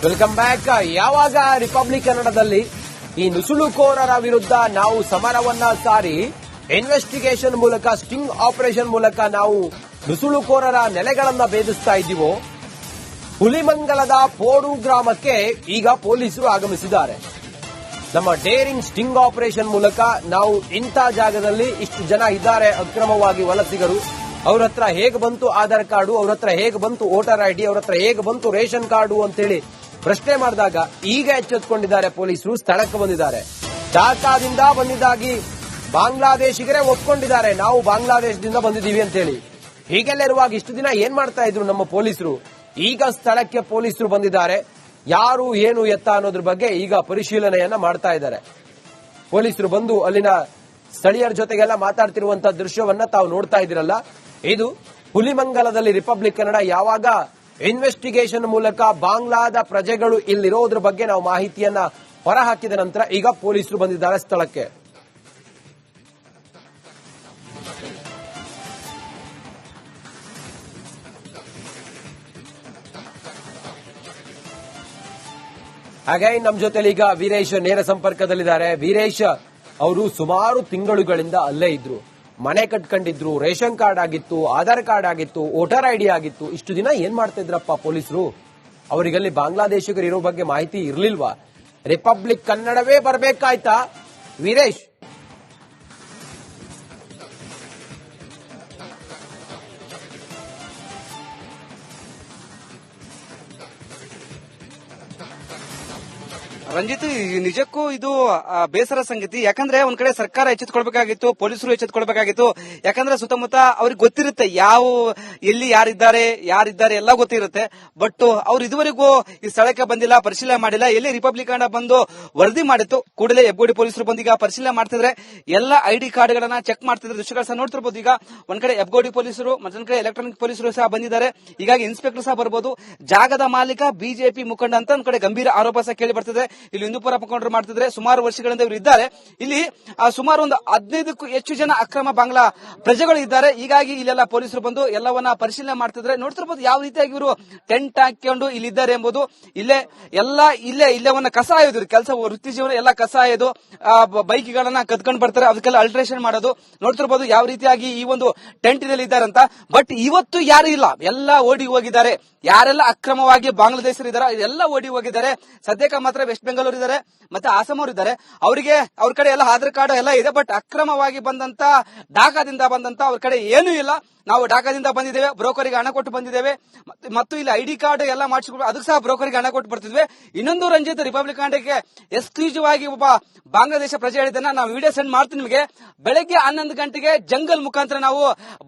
Welcome back. ಯಾವಾಗ republic ಕನ್ನಡದಲ್ಲಿ ಈ ನುಸುಳುಕೋರರ ವಿರುದ್ಧ ನಾವು ಸಮರವನ್ನ ಸಾರಿ ಇನ್ವೆಸ್ಟಿಗೇಷನ್ ಮೂಲಕ ಸ್ಟಿಂಗ್ ಆಪರೇಷನ್ ಮೂಲಕ ನಾವು ನುಸುಳುಕೋರರ ನೆಲೆಗಳನ್ನ ಭೇದಿಸ್ತಾ ಇದ್ದೀವೋ, ಹುಲಿಮಂಗಲದ ಪೋಡು ಗ್ರಾಮಕ್ಕೆ ಈಗ ಪೊಲೀಸರು ಆಗಮಿಸಿದ್ದಾರೆ. ನಮ್ಮ ಡೇರಿಂಗ್ ಸ್ಟಿಂಗ್ ಆಪರೇಷನ್ ಮೂಲಕ ನಾವು ಇಂಥ ಜಾಗದಲ್ಲಿ ಇಷ್ಟು ಜನ ಇದ್ದಾರೆ ಅಕ್ರಮವಾಗಿ ವಲಸಿಗರು, ಅವ್ರ ಹತ್ರ ಹೇಗೆ ಬಂತು ಆಧಾರ್ ಕಾರ್ಡು, ಅವ್ರ ಹತ್ರ ಹೇಗೆ ಬಂತು ವೋಟರ್ ಐಡಿ, ಅವ್ರ ಹತ್ರ ಹೇಗೆ ಬಂತು ರೇಷನ್ ಕಾರ್ಡು ಅಂತೇಳಿ ಪ್ರಶ್ನೆ ಮಾಡಿದಾಗ ಈಗ ಎಚ್ಚೆತ್ತುಕೊಂಡಿದ್ದಾರೆ ಪೊಲೀಸರು. ಸ್ಥಳಕ್ಕೆ ಬಂದಿದ್ದಾರೆ. ಢಾಕಾದಿಂದ ಬಂದಿದ್ದಾಗಿ ಬಾಂಗ್ಲಾದೇಶಿಗರೇ ಒಪ್ಕೊಂಡಿದ್ದಾರೆ, ನಾವು ಬಾಂಗ್ಲಾದೇಶದಿಂದ ಬಂದಿದ್ದೀವಿ ಅಂತೇಳಿ. ಹೀಗೆಲ್ಲ ಇರುವಾಗ ಇಷ್ಟು ದಿನ ಏನ್ ಮಾಡ್ತಾ ಇದ್ರು ನಮ್ಮ ಪೊಲೀಸರು? ಈಗ ಸ್ಥಳಕ್ಕೆ ಪೊಲೀಸರು ಬಂದಿದ್ದಾರೆ. ಯಾರು ಏನು ಎತ್ತ ಅನ್ನೋದ್ರ ಬಗ್ಗೆ ಈಗ ಪರಿಶೀಲನೆಯನ್ನ ಮಾಡ್ತಾ ಇದ್ದಾರೆ. ಪೊಲೀಸರು ಬಂದು ಅಲ್ಲಿನ ಸ್ಥಳೀಯರ ಜೊತೆಗೆಲ್ಲ ಮಾತಾಡ್ತಿರುವಂತಹ ದೃಶ್ಯವನ್ನ ತಾವು ನೋಡ್ತಾ ಇದ್ದೀರಲ್ಲ. ಇದು ಹುಲಿಮಂಗಲದಲ್ಲಿ ರಿಪಬ್ಲಿಕ್ ಕನ್ನಡ ಯಾವಾಗ ಇನ್ವೆಸ್ಟಿಗೇಷನ್ ಮೂಲಕ ಬಾಂಗ್ಲಾದ ಪ್ರಜೆಗಳು ಇಲ್ಲಿರೋದ್ರ ಬಗ್ಗೆ ನಾವು ಮಾಹಿತಿಯನ್ನ ಹೊರಹಾಕಿದ ನಂತರ ಈಗ ಪೊಲೀಸರು ಬಂದಿದ್ದಾರೆ ಸ್ಥಳಕ್ಕೆ. ಹಾಗೆ ನಮ್ಮ ಜೊತೆಲಿ ಈಗ ವೀರೇಶ್ ನೇರ ಸಂಪರ್ಕದಲ್ಲಿದ್ದಾರೆ. ವೀರೇಶ್ ಅವರು ಸುಮಾರು ತಿಂಗಳುಗಳಿಂದ ಅಲ್ಲೇ ಇದ್ರು, ಮನೆ ಕಟ್ಕೊಂಡಿದ್ರು, ರೇಷನ್ ಕಾರ್ಡ್ ಆಗಿತ್ತು, ಆಧಾರ್ ಕಾರ್ಡ್ ಆಗಿತ್ತು, ವೋಟರ್ ಐಡಿ ಆಗಿತ್ತು. ಇಷ್ಟು ದಿನ ಏನ್ ಮಾಡ್ತಾ ಇದ್ರಪ್ಪ ಪೊಲೀಸರು? ಅವರಿಗಲ್ಲಿ ಬಾಂಗ್ಲಾದೇಶಿಗರು ಇರೋ ಬಗ್ಗೆ ಮಾಹಿತಿ ಇರ್ಲಿಲ್ವಾ? ರಿಪಬ್ಲಿಕ್ ಕನ್ನಡವೇ ಬರ್ಬೇಕಾಯ್ತಾ ವೀರೇಶ್? ರಂಜಿತ್, ನಿಜಕ್ಕೂ ಇದು ಬೇಸರ ಸಂಗತಿ. ಯಾಕಂದ್ರೆ ಒಂದ್ ಕಡೆ ಸರ್ಕಾರ ಎಚ್ಚೆತ್ಕೊಳ್ಬೇಕಾಗಿತ್ತು, ಪೊಲೀಸರು ಎಚ್ಚೆತ್ಕೊಳ್ಬೇಕಾಗಿತ್ತು. ಯಾಕಂದ್ರೆ ಸುತ್ತಮುತ್ತ ಅವ್ರಿಗೆ ಗೊತ್ತಿರುತ್ತೆ ಎಲ್ಲಿ ಯಾರಿದ್ದಾರೆ ಎಲ್ಲ ಗೊತ್ತಿರುತ್ತೆ. ಬಟ್ ಅವ್ರು ಇದುವರೆಗೂ ಈ ಸ್ಥಳಕ್ಕೆ ಬಂದಿಲ್ಲ, ಪರಿಶೀಲನೆ ಮಾಡಿಲ್ಲ. ಎಲ್ಲಿ ರಿಪಬ್ಲಿಕ್ ಕನ್ನಡ ಬಂದು ವರದಿ ಮಾಡಿತ್ತು, ಕೂಡಲೇ ಹೆಬ್ಗೋಡಿ ಪೊಲೀಸರು ಬಂದು ಈಗ ಪರಿಶೀಲನೆ ಮಾಡ್ತಿದ್ರೆ ಎಲ್ಲ ಐಡಿ ಕಾರ್ಡ್ ಗಳನ್ನ ಚೆಕ್ ಮಾಡ್ತಿದ್ರೆ ದೃಶ್ಯಗಳು ಸಹ ನೋಡ್ತಿರ್ಬೋದು. ಈಗ ಒಂದ್ ಕಡೆ ಹೆಬ್ಗೋಡಿ ಪೊಲೀಸರು, ಮತ್ತೊಂದ್ ಕಡೆ ಎಲೆಕ್ಟ್ರಾನಿಕ್ ಪೊಲೀಸರು ಸಹ ಬಂದಿದ್ದಾರೆ. ಹೀಗಾಗಿ ಇನ್ಸ್ಪೆಕ್ಟರ್ ಸಹ ಬರ್ಬೋದು. ಜಾಗದ ಮಾಲೀಕ ಬಿಜೆಪಿ ಮುಖಂಡ ಅಂತ ಒಂದ್ ಕಡೆ ಗಂಭೀರ ಆರೋಪ ಸಹ ಕೇಳಿ ಬರ್ತಿದೆ. ಇಲ್ಲಿ ಹಿಂದೂಪರ ಮುಖಂಡರು ಮಾಡ್ತಿದ್ರೆ ಸುಮಾರು ವರ್ಷಗಳಿಂದ ಇವರು ಇದ್ದಾರೆ. ಇಲ್ಲಿ ಸುಮಾರು ಒಂದು 15ಕ್ಕೂ ಹೆಚ್ಚು ಜನ ಅಕ್ರಮ ಬಾಂಗ್ಲಾ ಪ್ರಜೆಗಳು ಇದ್ದಾರೆ. ಹೀಗಾಗಿ ಇಲ್ಲೆಲ್ಲ ಪೊಲೀಸರು ಬಂದು ಎಲ್ಲವನ್ನ ಪರಿಶೀಲನೆ ಮಾಡ್ತಿದ್ರೆ ನೋಡ್ತಿರ್ಬೋದು ಯಾವ ರೀತಿಯಾಗಿ ಇವರು ಟೆಂಟ್ ಹಾಕೊಂಡು ಇಲ್ಲಿದ್ದಾರೆ ಎಂಬುದು. ಇಲ್ಲೇವನ್ನ ಕಸ ಆಯೋದು ಕೆಲಸ, ವೃತ್ತಿ ಜೀವನ ಎಲ್ಲ ಕಸ ಆಯೋದು, ಬೈಕ್ಗಳನ್ನ ಕದ್ಕೊಂಡು ಬರ್ತಾರೆ, ಅದಕ್ಕೆಲ್ಲ ಅಲ್ಟ್ರೇಷನ್ ಮಾಡೋದು. ನೋಡ್ತಿರ್ಬೋದು ಯಾವ ರೀತಿಯಾಗಿ ಈ ಒಂದು ಟೆಂಟ್ ನಲ್ಲಿ ಇದ್ದಾರೆ ಅಂತ. ಬಟ್ ಇವತ್ತು ಯಾರು ಇಲ್ಲ, ಎಲ್ಲ ಓಡಿ ಹೋಗಿದ್ದಾರೆ. ಯಾರೆಲ್ಲ ಅಕ್ರಮವಾಗಿ ಬಾಂಗ್ಲಾದೇಶರು ಇದ್ದಾರೆ ಇದೆಲ್ಲ ಓಡಿ ಹೋಗಿದ್ದಾರೆ. ಸದ್ಯಕ್ಕೆ ಮಾತ್ರ ವೆಸ್ಟ್ ಬೆಂಗಳೂರು ಇದ್ದಾರೆ, ಮತ್ತೆ ಆಸಾಮ್ ಅವರು ಇದ್ದಾರೆ. ಅವರಿಗೆ ಅವ್ರ ಕಡೆ ಎಲ್ಲ ಆಧಾರ್ ಕಾರ್ಡ್ ಎಲ್ಲ ಇದೆ. ಬಟ್ ಅಕ್ರಮವಾಗಿ ಬಂದಂತ ಢಾಕಾದಿಂದ ಬಂದಂತ ಅವ್ರ ಕಡೆ ಏನೂ ಇಲ್ಲ. ನಾವು ಢಾಕಾದಿಂದ ಬಂದಿದ್ದೇವೆ, ಬ್ರೋಕರಿಗೆ ಹಣ ಕೊಟ್ಟು ಬಂದಿದ್ದೇವೆ, ಮತ್ತು ಇಲ್ಲಿ ಐಡಿ ಕಾರ್ಡ್ ಎಲ್ಲ ಮಾಡಿಸಿಕೊಂಡು ಅದಕ್ಕೆ ಸಹ ಬ್ರೋಕರಿಗೆ ಹಣ ಕೊಟ್ಟು ಬರ್ತಿದ್ವಿ. ಇನ್ನೊಂದು ರಂಜಿತ್, ರಿಪಬ್ಲಿಕ್ ಕನ್ನಡಕ್ಕೆ ಎಕ್ಸ್ಕ್ಲೂಸಿವ್ ಆಗಿ ಒಬ್ಬ ಬಾಂಗ್ಲಾದೇಶ ಪ್ರಜೆ ಹೇಳಿದ್ದನ್ನ ನಾವು ವಿಡಿಯೋ ಸೆಂಡ್ ಮಾಡ್ತೀನಿ ನಿಮಗೆ. ಬೆಳಗ್ಗೆ 11 ಗಂಟೆಗೆ ಜಂಗಲ್ ಮುಖಾಂತರ ನಾವು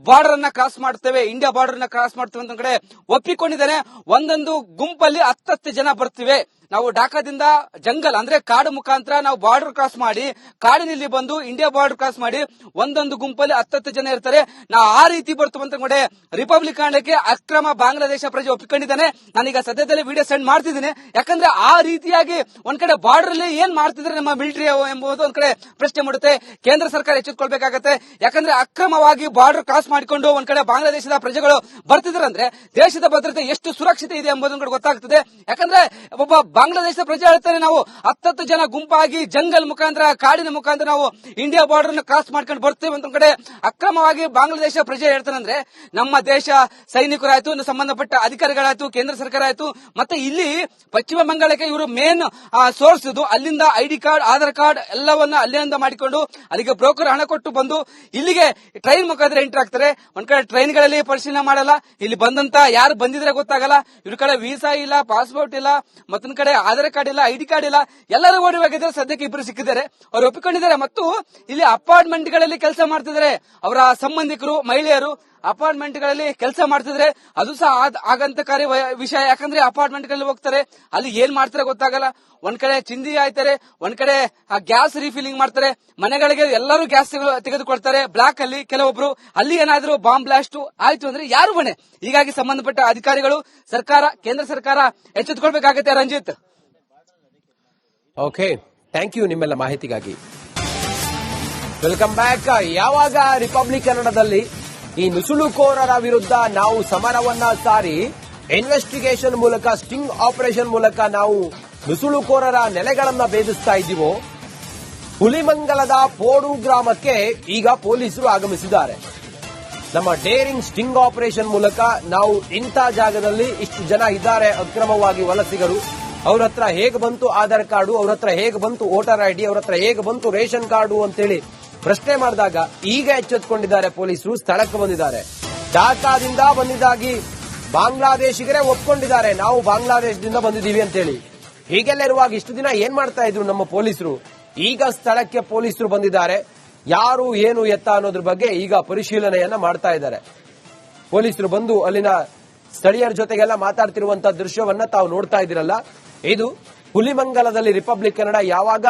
ಬಾರ್ಡರ್ ಅನ್ನ ಕ್ರಾಸ್ ಮಾಡ್ತೇವೆ, ಇಂಡಿಯಾ ಬಾರ್ಡರ್ ಅನ್ನ ಕ್ರಾಸ್ ಮಾಡ್ತೇವೆ ಅಂತ ಕಡೆ ಒಪ್ಪಿಕೊಂಡಿದ್ದೇನೆ. ಒಂದೊಂದು ಗುಂಪಲ್ಲಿ 10 ಜನ ಬರ್ತಿವೆ. ನಾವು ಢಾಕಾದಿಂದ ಜಂಗಲ್ ಅಂದ್ರೆ ಕಾಡು ಮುಖಾಂತರ ನಾವು ಬಾರ್ಡರ್ ಕ್ರಾಸ್ ಮಾಡಿ ಕಾಡಿನಲ್ಲಿ ಬಂದು ಇಂಡಿಯಾ ಬಾರ್ಡರ್ ಕ್ರಾಸ್ ಮಾಡಿ ಒಂದೊಂದು ಗುಂಪಲ್ಲಿ 10 ಜನ ಇರ್ತಾರೆ. ನಾವು ಆ ರೀತಿ ಬರ್ತು ಅಂತ ಕೂಡ ರಿಪಬ್ಲಿಕ್ ಕನ್ನಡಕ್ಕೆ ಅಕ್ರಮ ಬಾಂಗ್ಲಾದೇಶ ಪ್ರಜೆ ಒಪ್ಪಿಕೊಂಡಿದ್ದಾನೆ. ನಾನೀಗ ಸದ್ಯದಲ್ಲೇ ವಿಡಿಯೋ ಸೆಂಡ್ ಮಾಡ್ತಿದ್ದೀನಿ. ಯಾಕಂದ್ರೆ ಆ ರೀತಿಯಾಗಿ ಒಂದ್ ಕಡೆ ಬಾರ್ಡರ್ ಅಲ್ಲಿ ಏನ್ ಮಾಡ್ತಿದ್ರೆ ನಮ್ಮ ಮಿಲಿಟರಿ ಎಂಬುದು ಒಂದ್ ಕಡೆ ಪ್ರಶ್ನೆ ಮಾಡುತ್ತೆ. ಕೇಂದ್ರ ಸರ್ಕಾರ ಎಚ್ಚೆತ್ತುಕೊಳ್ಬೇಕಾಗತ್ತೆ. ಯಾಕಂದ್ರೆ ಅಕ್ರಮವಾಗಿ ಬಾರ್ಡರ್ ಕ್ರಾಸ್ ಮಾಡಿಕೊಂಡು ಒಂದ್ ಕಡೆ ಬಾಂಗ್ಲಾದೇಶದ ಪ್ರಜೆಗಳು ಬರ್ತಿದ್ರೆ ಅಂದ್ರೆ ದೇಶದ ಭದ್ರತೆ ಎಷ್ಟು ಸುರಕ್ಷಿತ ಇದೆ ಎಂಬುದನ್ನು ಗೊತ್ತಾಗ್ತದೆ. ಯಾಕಂದ್ರೆ ಒಬ್ಬ ಬಾಂಗ್ಲಾದೇಶದ ಪ್ರಜೆ ಹೇಳ್ತಾರೆ, ನಾವು 10 ಜನ ಗುಂಪಾಗಿ ಜಂಗಲ್ ಮುಖಾಂತರ ಕಾಡಿನ ಮುಖಾಂತರ ನಾವು ಇಂಡಿಯಾ ಬಾರ್ಡರ್ ಕ್ರಾಸ್ ಮಾಡ್ಕೊಂಡು ಬರ್ತೇವೆ ಅಂತ ಕಡೆ ಅಕ್ರಮವಾಗಿ ಬಾಂಗ್ಲಾದೇಶ ಪ್ರಜೆ ಹೇಳ್ತಾನೆ. ಅಂದ್ರೆ ನಮ್ಮ ದೇಶ ಸೈನಿಕರಾಯ್ತು, ಸಂಬಂಧಪಟ್ಟ ಅಧಿಕಾರಿಗಳಾಯ್ತು, ಕೇಂದ್ರ ಸರ್ಕಾರ ಆಯ್ತು, ಮತ್ತೆ ಇಲ್ಲಿ ಪಶ್ಚಿಮ ಬಂಗಾಳಕ್ಕೆ ಇವರು ಮೇನ್ ಸೋರ್ಸ್ ಇದು. ಅಲ್ಲಿಂದ ಐಡಿ ಕಾರ್ಡ್, ಆಧಾರ್ ಕಾರ್ಡ್ ಎಲ್ಲವನ್ನ ಅಲ್ಲಿಂದ ಮಾಡಿಕೊಂಡು ಅದಕ್ಕೆ ಬ್ರೋಕರ್ ಹಣ ಕೊಟ್ಟು ಬಂದು ಇಲ್ಲಿಗೆ ಟ್ರೈನ್ ಮುಖಾಂತರ ಎಂಟ್ರಿ ಆಗ್ತಾರೆ. ಒಂದ್ ಕಡೆ ಟ್ರೈನ್ಗಳಲ್ಲಿ ಪರಿಶೀಲನೆ ಮಾಡಲ್ಲ, ಇಲ್ಲಿ ಬಂದಂತ ಯಾರು ಬಂದಿದ್ರೆ ಗೊತ್ತಾಗಲ್ಲ. ಇವ್ರ ಕಡೆ ವೀಸಾ ಇಲ್ಲ, ಪಾಸ್ಪೋರ್ಟ್ ಇಲ್ಲ, ಮತ್ತೊಂದ್ ಕಡೆ ಆಧಾರ್ ಕಾರ್ಡ್ ಇಲ್ಲ, ಐಡಿ ಕಾರ್ಡ್ ಇಲ್ಲ, ಎಲ್ಲರೂ ಓಡಿ ಹೋಗಿದ್ದಾರೆ. ಸದ್ಯಕ್ಕೆ ಇಬ್ಬರು ಸಿಕ್ಕಿದ್ದಾರೆ, ಅವ್ರು ಒಪ್ಪಿಕೊಂಡಿದ್ದಾರೆ. ಮತ್ತು ಇಲ್ಲಿ ಅಪಾರ್ಟ್ಮೆಂಟ್ ಗಳಲ್ಲಿ ಕೆಲಸ ಮಾಡ್ತಿದ್ದಾರೆ ಅವರ ಸಂಬಂಧಿಕರು, ಮಹಿಳೆಯರು ಅಪಾರ್ಟ್ಮೆಂಟ್ ಗಳಲ್ಲಿ ಕೆಲಸ ಮಾಡ್ತಿದ್ರೆ. ಅದು ಸಹ ಆಗಂತಕಾರಿ ವಿಷಯ. ಯಾಕಂದ್ರೆ ಅಪಾರ್ಟ್ಮೆಂಟ್ ಗಳಲ್ಲಿ ಹೋಗ್ತಾರೆ, ಅಲ್ಲಿ ಏನ್ ಮಾಡ್ತಾರೆ ಗೊತ್ತಾಗಲ್ಲ. ಒಂದ್ ಕಡೆ ಚಿಂದಿ ಆಯ್ತಾರೆ, ಒಂದ್ ಕಡೆ ಗ್ಯಾಸ್ ರೀಫಿಲಿಂಗ್ ಮಾಡ್ತಾರೆ, ಮನೆಗಳಿಗೆ ಎಲ್ಲರೂ ಗ್ಯಾಸ್ ತೆಗೆದುಕೊಳ್ತಾರೆ ಬ್ಲಾಕ್ ಅಲ್ಲಿ. ಕೆಲವೊಬ್ರು ಅಲ್ಲಿ ಏನಾದ್ರೂ ಬಾಂಬ್ ಬ್ಲಾಸ್ಟ್ ಆಯ್ತು ಅಂದ್ರೆ ಯಾರು ಹೊಣೆ? ಹೀಗಾಗಿ ಸಂಬಂಧಪಟ್ಟ ಅಧಿಕಾರಿಗಳು, ಸರ್ಕಾರ, ಕೇಂದ್ರ ಸರ್ಕಾರ ಎಚ್ಚೆತ್ತುಕೊಳ್ಬೇಕಾಗತ್ತೆ ರಂಜಿತ್. ಓಕೆ, ಥ್ಯಾಂಕ್ ಯು ನಿಮ್ಮೆಲ್ಲ ಮಾಹಿತಿಗಾಗಿ. Welcome back. ಯಾವಾಗ ರಿಪಬ್ಲಿಕ್ ಕನ್ನಡದಲ್ಲಿ ಈ ನುಸುಳುಕೋರರ ವಿರುದ್ಧ ನಾವು ಸಮರವನ್ನ ಸಾರಿ ಇನ್ವೆಸ್ಟಿಗೇಷನ್ ಮೂಲಕ ಸ್ಟಿಂಗ್ ಆಪರೇಷನ್ ಮೂಲಕ ನಾವು ನುಸುಳುಕೋರರ ನೆಲೆಗಳನ್ನ ಭೇದಿಸ್ತಾ ಇದ್ದೀವೋ, ಹುಲಿಮಂಗಲದ ಪೋಡು ಗ್ರಾಮಕ್ಕೆ ಈಗ ಪೊಲೀಸರು ಆಗಮಿಸಿದ್ದಾರೆ. ನಮ್ಮ ಡೇರಿಂಗ್ ಸ್ಟಿಂಗ್ ಆಪರೇಷನ್ ಮೂಲಕ ನಾವು ಇಂಥ ಜಾಗದಲ್ಲಿ ಇಷ್ಟು ಜನ ಇದ್ದಾರೆ ಅಕ್ರಮವಾಗಿ ವಲಸಿಗರು, ಅವ್ರ ಹತ್ರ ಹೇಗೆ ಬಂತು ಆಧಾರ್ ಕಾರ್ಡು, ಅವ್ರ ಹತ್ರ ಹೇಗೆ ಬಂತು ವೋಟರ್ ಐಡಿ, ಅವ್ರ ಹತ್ರ ಹೇಗೆ ಬಂತು ರೇಷನ್ ಕಾರ್ಡು ಅಂತೇಳಿ ಪ್ರಶ್ನೆ ಮಾಡಿದಾಗ ಈಗ ಎಚ್ಚೆತ್ತುಕೊಂಡಿದ್ದಾರೆ ಪೊಲೀಸರು. ಸ್ಥಳಕ್ಕೆ ಬಂದಿದ್ದಾರೆ. ಢಾಕಾದಿಂದ ಬಂದಿದ್ದಾಗಿ ಬಾಂಗ್ಲಾದೇಶಿಗರೇ ಒಪ್ಕೊಂಡಿದ್ದಾರೆ, ನಾವು ಬಾಂಗ್ಲಾದೇಶದಿಂದ ಬಂದಿದ್ದೀವಿ ಅಂತೇಳಿ. ಹೀಗೆಲ್ಲ ಇರುವಾಗ ಇಷ್ಟು ದಿನ ಏನ್ ಮಾಡ್ತಾ ಇದ್ರು ನಮ್ಮ ಪೊಲೀಸರು? ಈಗ ಸ್ಥಳಕ್ಕೆ ಪೊಲೀಸರು ಬಂದಿದ್ದಾರೆ. ಯಾರು ಏನು ಎತ್ತ ಅನ್ನೋದ್ರ ಬಗ್ಗೆ ಈಗ ಪರಿಶೀಲನೆಯನ್ನ ಮಾಡ್ತಾ ಇದ್ದಾರೆ. ಪೊಲೀಸರು ಬಂದು ಅಲ್ಲಿನ ಸ್ಥಳೀಯರ ಜೊತೆಗೆಲ್ಲ ಮಾತಾಡ್ತಿರುವಂತಹ ದೃಶ್ಯವನ್ನ ತಾವು ನೋಡ್ತಾ ಇದ್ದೀರಲ್ಲ, ಇದು ಹುಲಿಮಂಗಲದಲ್ಲಿ ರಿಪಬ್ಲಿಕ್ ಕನ್ನಡ ಯಾವಾಗ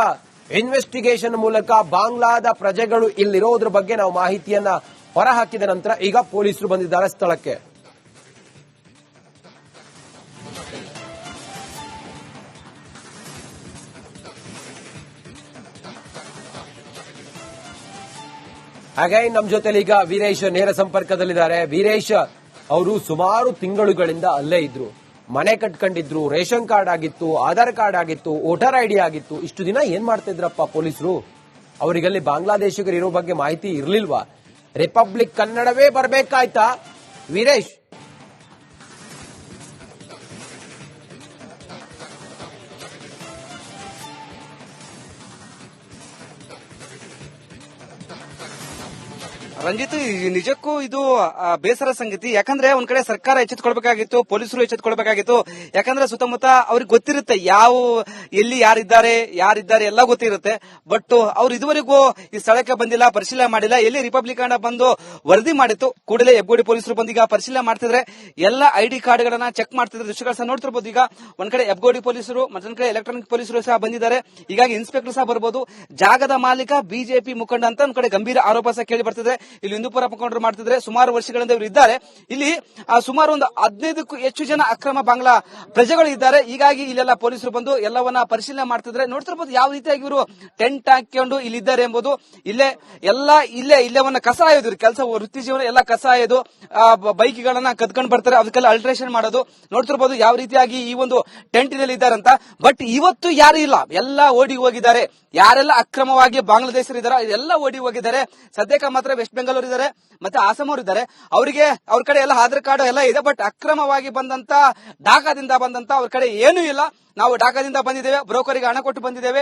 ಇನ್ವೆಸ್ಟಿಗೇಷನ್ ಮೂಲಕ ಬಾಂಗ್ಲಾದ ಪ್ರಜೆಗಳು ಇಲ್ಲಿರೋದ್ರ ಬಗ್ಗೆ ನಾವು ಮಾಹಿತಿಯನ್ನ ಹೊರಹಾಕಿದ ನಂತರ ಈಗ ಪೊಲೀಸರು ಬಂದಿದ್ದಾರೆ ಸ್ಥಳಕ್ಕೆ. ಹಾಗಾಗಿ ನಮ್ಮ ಜೊತೆಲಿ ಈಗ ವೀರೇಶ್ ನೇರ ಸಂಪರ್ಕದಲ್ಲಿದ್ದಾರೆ. ವೀರೇಶ್ ಅವರು ಸುಮಾರು ತಿಂಗಳುಗಳಿಂದ ಅಲ್ಲೇ ಇದ್ರು, ಮನೆ ಕಟ್ಕೊಂಡಿದ್ರು, ರೇಷನ್ ಕಾರ್ಡ್ ಆಗಿತ್ತು, ಆಧಾರ್ ಕಾರ್ಡ್ ಆಗಿತ್ತು, ವೋಟರ್ ಐಡಿ ಆಗಿತ್ತು. ಇಷ್ಟು ದಿನ ಏನ್ ಮಾಡ್ತಿದ್ರಪ್ಪ ಪೊಲೀಸರು? ಅವರಿಗಲ್ಲಿ ಬಾಂಗ್ಲಾದೇಶಿಗರು ಇರೋ ಬಗ್ಗೆ ಮಾಹಿತಿ ಇರ್ಲಿಲ್ವಾ? ರಿಪಬ್ಲಿಕ್ ಕನ್ನಡವೇ ಬರ್ಬೇಕಾಯ್ತಾ ವೀರೇಶ್? ರಂಜಿತ್, ನಿಜಕ್ಕೂ ಇದು ಬೇಸರ ಸಂಗತಿ. ಯಾಕಂದ್ರೆ ಒಂದ್ ಕಡೆ ಸರ್ಕಾರ ಎಚ್ಚೆತ್ಕೊಳ್ಬೇಕಾಗಿತ್ತು, ಪೊಲೀಸರು ಎಚ್ಚೆತ್ಕೊಳ್ಬೇಕಾಗಿತ್ತು. ಯಾಕಂದ್ರೆ ಸುತ್ತಮುತ್ತ ಅವ್ರಿಗೆ ಗೊತ್ತಿರುತ್ತೆ ಯಾವ ಎಲ್ಲಿ ಯಾರಿದ್ದಾರೆ ಎಲ್ಲ ಗೊತ್ತಿರುತ್ತೆ. ಬಟ್ ಅವ್ರು ಇದುವರೆಗೂ ಈ ಸ್ಥಳಕ್ಕೆ ಬಂದಿಲ್ಲ, ಪರಿಶೀಲನೆ ಮಾಡಿಲ್ಲ. ಎಲ್ಲಿ ರಿಪಬ್ಲಿಕ್ ಕನ್ನಡ ಬಂದು ವರದಿ ಮಾಡಿತ್ತು, ಕೂಡಲೇ ಹೆಬ್ಬಗೋಡಿ ಪೊಲೀಸರು ಬಂದು ಈಗ ಪರಿಶೀಲನೆ ಮಾಡ್ತಿದ್ರೆ ಎಲ್ಲ ಐಡಿ ಕಾರ್ಡ್ ಗಳನ್ನ ಚೆಕ್ ಮಾಡ್ತಿದ್ರೆ ದೃಶ್ಯಗಳು ಸಹ ನೋಡ್ತಿರ್ಬೋದು. ಈಗ ಒಂದ್ ಕಡೆ ಹೆಬ್ಬಗೋಡಿ ಪೊಲೀಸರು, ಮತ್ತೊಂದ್ ಕಡೆ ಎಲೆಕ್ಟ್ರಾನಿಕ್ ಪೊಲೀಸರು ಸಹ ಬಂದಿದ್ದಾರೆ. ಹೀಗಾಗಿ ಇನ್ಸ್ಪೆಕ್ಟರ್ ಸಹ ಬರ್ಬೋದು. ಜಾಗದ ಮಾಲೀಕ ಬಿಜೆಪಿ ಮುಖಂಡ ಅಂತ ಒಂದ್ ಕಡೆ ಗಂಭೀರ ಆರೋಪ ಸಹ ಕೇಳಿ ಬರ್ತಿದೆ. ಇಲ್ಲಿ ಹಿಂದೂಪುರ ಮುಖಂಡರು ಮಾಡ್ತಿದ್ರೆ ಸುಮಾರು ವರ್ಷಗಳಿಂದ ಇವರು ಇದ್ದಾರೆ. ಇಲ್ಲಿ ಸುಮಾರು ಒಂದು 15ಕ್ಕೂ ಹೆಚ್ಚು ಜನ ಅಕ್ರಮ ಬಾಂಗ್ಲಾ ಪ್ರಜೆಗಳು ಇದ್ದಾರೆ. ಹೀಗಾಗಿ ಇಲ್ಲೆಲ್ಲ ಪೊಲೀಸರು ಬಂದು ಎಲ್ಲವನ್ನ ಪರಿಶೀಲನೆ ಮಾಡ್ತಿದ್ರೆ ನೋಡ್ತಿರ್ಬೋದು ಯಾವ ರೀತಿಯಾಗಿ ಇವರು ಟೆಂಟ್ ಹಾಕೊಂಡು ಇಲ್ಲಿದ್ದಾರೆ ಎಂಬುದು. ಇಲ್ಲೇವನ್ನ ಕಸ ಆಯೋದು, ಕೆಲಸ ವೃತ್ತಿ ಜೀವನ ಎಲ್ಲ ಕಸ ಆಯೋದು, ಬೈಕ್ ಗಳನ್ನ ಕದ್ಕೊಂಡು ಬರ್ತಾರೆ, ಅದಕ್ಕೆಲ್ಲ ಅಲ್ಟ್ರೇಷನ್ ಮಾಡೋದು. ನೋಡ್ತಿರ್ಬೋದು ಯಾವ ರೀತಿಯಾಗಿ ಈ ಒಂದು ಟೆಂಟಿನಲ್ಲಿ ಇದ್ದಾರೆ ಅಂತ. ಬಟ್ ಇವತ್ತು ಯಾರು ಇಲ್ಲ, ಎಲ್ಲ ಓಡಿ ಹೋಗಿದ್ದಾರೆ. ಯಾರೆಲ್ಲ ಅಕ್ರಮವಾಗಿ ಬಾಂಗ್ಲಾದೇಶರು ಇದ್ದಾರೆ ಎಲ್ಲ ಓಡಿ ಹೋಗಿದ್ದಾರೆ. ಸದ್ಯಕ್ಕೆ ಮಾತ್ರ ವೆಸ್ಟ್ ಬೆಂಗಾಲ್ ಇದ್ದಾರೆ, ಮತ್ತೆ ಆಸಾಮ್ ಅವರು ಇದ್ದಾರೆ. ಅವರಿಗೆ ಅವ್ರ ಕಡೆ ಎಲ್ಲ ಆಧಾರ್ ಕಾರ್ಡ್ ಎಲ್ಲ ಇದೆ. ಬಟ್ ಅಕ್ರಮವಾಗಿ ಬಂದಂತ ಢಾಕಾದಿಂದ ಬಂದಂತ ಅವ್ರ ಕಡೆ ಏನೂ ಇಲ್ಲ. ನಾವು ಢಾಕಾದಿಂದ ಬಂದಿದ್ದೇವೆ, ಬ್ರೋಕರಿಗೆ ಹಣ ಕೊಟ್ಟು ಬಂದಿದ್ದೇವೆ,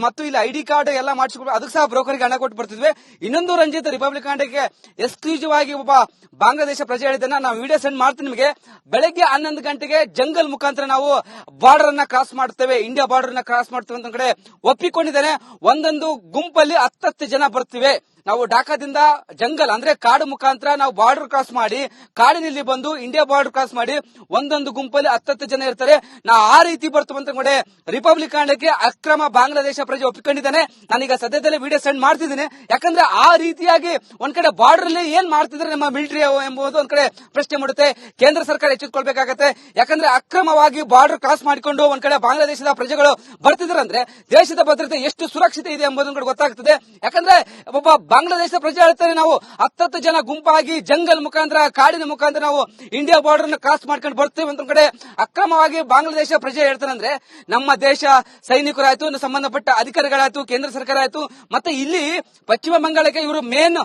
ಮತ್ತು ಇಲ್ಲಿ ಐಡಿ ಕಾರ್ಡ್ ಎಲ್ಲ ಮಾಡಿಸ್ಕೊಂಡು ಅದಕ್ಕೆ ಸಹ ಬ್ರೋಕರಿಗೆ ಹಣ ಕೊಟ್ಟು ಬರ್ತಿದ್ವಿ. ಇನ್ನೊಂದು ರಂಜಿತ್, ರಿಪಬ್ಲಿಕ್ ಕನ್ನಡಕ್ಕೆ ಎಕ್ಸ್ಕ್ಲೂಸಿವ್ ಆಗಿ ಒಬ್ಬ ಬಾಂಗ್ಲಾದೇಶ ಪ್ರಜೆ ಹೇಳಿದ್ದನ್ನ ನಾವು ವಿಡಿಯೋ ಸೆಂಡ್ ಮಾಡ್ತೀನಿ ನಿಮಗೆ. ಬೆಳಗ್ಗೆ 11 ಗಂಟೆಗೆ ಜಂಗಲ್ ಮುಖಾಂತರ ನಾವು ಬಾರ್ಡರ್ ಅನ್ನ ಕ್ರಾಸ್ ಮಾಡ್ತೇವೆ, ಇಂಡಿಯಾ ಬಾರ್ಡರ್ ನ ಕ್ರಾಸ್ ಮಾಡ್ತೇವೆ ಅಂತ ಕಡೆ ಒಪ್ಪಿಕೊಂಡಿದ್ದೇನೆ. ಒಂದೊಂದು ಗುಂಪಲ್ಲಿ 10 ಜನ ಬರ್ತಿವೆ. ನಾವು ಢಾಕಾದಿಂದ ಜಂಗಲ್ ಅಂದ್ರೆ ಕಾಡು ಮುಖಾಂತರ ನಾವು ಬಾರ್ಡರ್ ಕ್ರಾಸ್ ಮಾಡಿ ಕಾಡಿನಲ್ಲಿ ಬಂದು ಇಂಡಿಯಾ ಬಾರ್ಡರ್ ಕ್ರಾಸ್ ಮಾಡಿ ಒಂದೊಂದು ಗುಂಪಲ್ಲಿ 10 ಜನ ಇರ್ತಾರೆ. ನಾ ಆ ರೀತಿ ಬರ್ತೀವಿ ಅಂತ ಕಡೆ ರಿಪಬ್ಲಿಕ್ ಕನ್ನಡಕ್ಕೆ ಅಕ್ರಮ ಬಾಂಗ್ಲಾದೇಶ ಪ್ರಜೆ ಒಪ್ಪಿಕೊಂಡಿದ್ದಾನೆ. ನಾನೀಗ ಸದ್ಯದಲ್ಲೇ ವಿಡಿಯೋ ಸೆಂಡ್ ಮಾಡ್ತಿದ್ದೀನಿ. ಯಾಕಂದ್ರೆ ಆ ರೀತಿಯಾಗಿ ಒಂದ್ ಕಡೆ ಬಾರ್ಡರ್ ಅಲ್ಲಿ ಏನ್ ಮಾಡ್ತಿದ್ರೆ ನಮ್ಮ ಮಿಲಿಟರಿ ಎಂಬುದು ಒಂದ್ ಕಡೆ ಪ್ರಶ್ನೆ ಮಾಡುತ್ತೆ. ಕೇಂದ್ರ ಸರ್ಕಾರ ಎಚ್ಚೆತ್ತುಕೊಳ್ಬೇಕಾಗತ್ತೆ. ಯಾಕಂದ್ರೆ ಅಕ್ರಮವಾಗಿ ಬಾರ್ಡರ್ ಕ್ರಾಸ್ ಮಾಡಿಕೊಂಡು ಒಂದ್ ಕಡೆ ಬಾಂಗ್ಲಾದೇಶದ ಪ್ರಜೆಗಳು ಬರ್ತಿದ್ರೆ ಅಂದ್ರೆ ದೇಶದ ಭದ್ರತೆ ಎಷ್ಟು ಸುರಕ್ಷಿತ ಇದೆ ಎಂಬುದನ್ನು ಗೊತ್ತಾಗ್ತದೆ. ಯಾಕಂದ್ರೆ ಒಬ್ಬ ಬಾಂಗ್ಲಾದೇಶ ಪ್ರಜೆ ಹೇಳ್ತಾರೆ, ನಾವು 10 ಜನ ಗುಂಪಾಗಿ ಜಂಗಲ್ ಮುಖಾಂತರ ಕಾಡಿನ ಮುಖಾಂತರ ನಾವು ಇಂಡಿಯಾ ಬಾರ್ಡರ್ ನ ಕ್ರಾಸ್ ಮಾಡ್ಕೊಂಡು ಬರ್ತೇವೆ ಅಂತ ಕಡೆ ಅಕ್ರಮವಾಗಿ ಬಾಂಗ್ಲಾದೇಶ ಪ್ರಜೆ ಹೇಳ್ತಾರೆ. ಅಂದ್ರೆ ನಮ್ಮ ದೇಶ ಸೈನಿಕರಾಯ್ತು, ಸಂಬಂಧಪಟ್ಟ ಅಧಿಕಾರಿಗಳಾಯ್ತು, ಕೇಂದ್ರ ಸರ್ಕಾರ ಆಯ್ತು, ಮತ್ತೆ ಇಲ್ಲಿ ಪಶ್ಚಿಮ ಬಂಗಾಳಕ್ಕೆ ಇವರು ಮೇನ್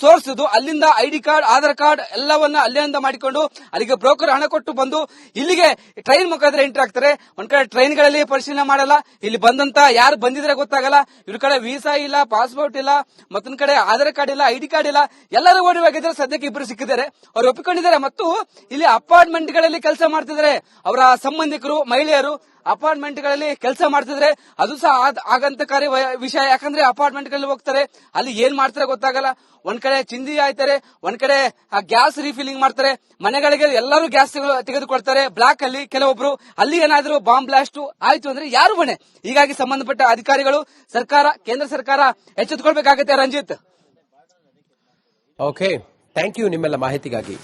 ಸೋರ್ಸ್ ಇದು. ಅಲ್ಲಿಂದ ಐಡಿ ಕಾರ್ಡ್, ಆಧಾರ್ ಕಾರ್ಡ್ ಎಲ್ಲವನ್ನ ಅಲ್ಲಿಂದ ಮಾಡಿಕೊಂಡು ಅಲ್ಲಿಗೆ ಬ್ರೋಕರ್ ಹಣ ಕೊಟ್ಟು ಬಂದು ಇಲ್ಲಿಗೆ ಟ್ರೈನ್ ಮುಖಾಂತರ ಎಂಟ್ರಿ ಆಗ್ತಾರೆ. ಒಂದ್ ಕಡೆ ಟ್ರೈನ್ ಗಳಲ್ಲಿ ಪರಿಶೀಲನೆ ಮಾಡಲ್ಲ, ಇಲ್ಲಿ ಬಂದಂತ ಯಾರು ಬಂದಿದ್ರೆ ಗೊತ್ತಾಗಲ್ಲ. ಇವ್ರ ಕಡೆ ವೀಸಾ ಇಲ್ಲ, ಪಾಸ್ಪೋರ್ಟ್ ಇಲ್ಲ, ಮತ್ತೊಂದ್ ಕಡೆ ಆಧಾರ್ ಕಾರ್ಡ್ ಇಲ್ಲ, ಐಡಿ ಕಾರ್ಡ್ ಇಲ್ಲ. ಎಲ್ಲರೂ ಓಡಿ ಹೋಗಿದ್ದಾರೆ. ಸದ್ಯಕ್ಕೆ ಇಬ್ಬರು ಸಿಕ್ಕಿದ್ದಾರೆ, ಅವ್ರು ಒಪ್ಪಿಕೊಂಡಿದ್ದಾರೆ. ಮತ್ತು ಇಲ್ಲಿ ಅಪಾರ್ಟ್ಮೆಂಟ್ ಗಳಲ್ಲಿ ಕೆಲಸ ಮಾಡ್ತಿದ್ದಾರೆ ಅವರ ಸಂಬಂಧಿಕರು, ಮಹಿಳೆಯರು ಅಪಾರ್ಟ್ಮೆಂಟ್ ಗಳಲ್ಲಿ ಕೆಲಸ ಮಾಡ್ತಿದ್ರೆ. ಅದು ಸಹ ಆಗಂತಕಾರಿ ವಿಷಯ. ಯಾಕಂದ್ರೆ ಅಪಾರ್ಟ್ಮೆಂಟ್ ಗಳಲ್ಲಿ ಹೋಗ್ತಾರೆ, ಅಲ್ಲಿ ಏನ್ ಮಾಡ್ತಾರೆ ಗೊತ್ತಾಗಲ್ಲ. ಒಂದ್ ಕಡೆ ಚಿಂದಿ ಆಯ್ತಾರೆ, ಒಂದ್ ಕಡೆ ಗ್ಯಾಸ್ ರೀಫಿಲಿಂಗ್ ಮಾಡ್ತಾರೆ, ಮನೆಗಳಿಗೆ ಎಲ್ಲರೂ ಗ್ಯಾಸ್ ತೆಗೆದುಕೊಳ್ತಾರೆ ಬ್ಲಾಕ್ ಅಲ್ಲಿ. ಕೆಲವೊಬ್ರು ಅಲ್ಲಿ ಏನಾದ್ರು ಬಾಂಬ್ ಬ್ಲಾಸ್ಟ್ ಆಯ್ತು ಅಂದ್ರೆ ಯಾರು ಹೊಣೆ? ಹೀಗಾಗಿ ಸಂಬಂಧಪಟ್ಟ ಅಧಿಕಾರಿಗಳು, ಸರ್ಕಾರ, ಕೇಂದ್ರ ಸರ್ಕಾರ ಎಚ್ಚೆತ್ತುಕೊಳ್ಬೇಕಾಗುತ್ತೆ ರಂಜಿತ್. ಓಕೆ, ಥ್ಯಾಂಕ್ ಯು ನಿಮ್ಮೆಲ್ಲ ಮಾಹಿತಿಗಾಗಿ.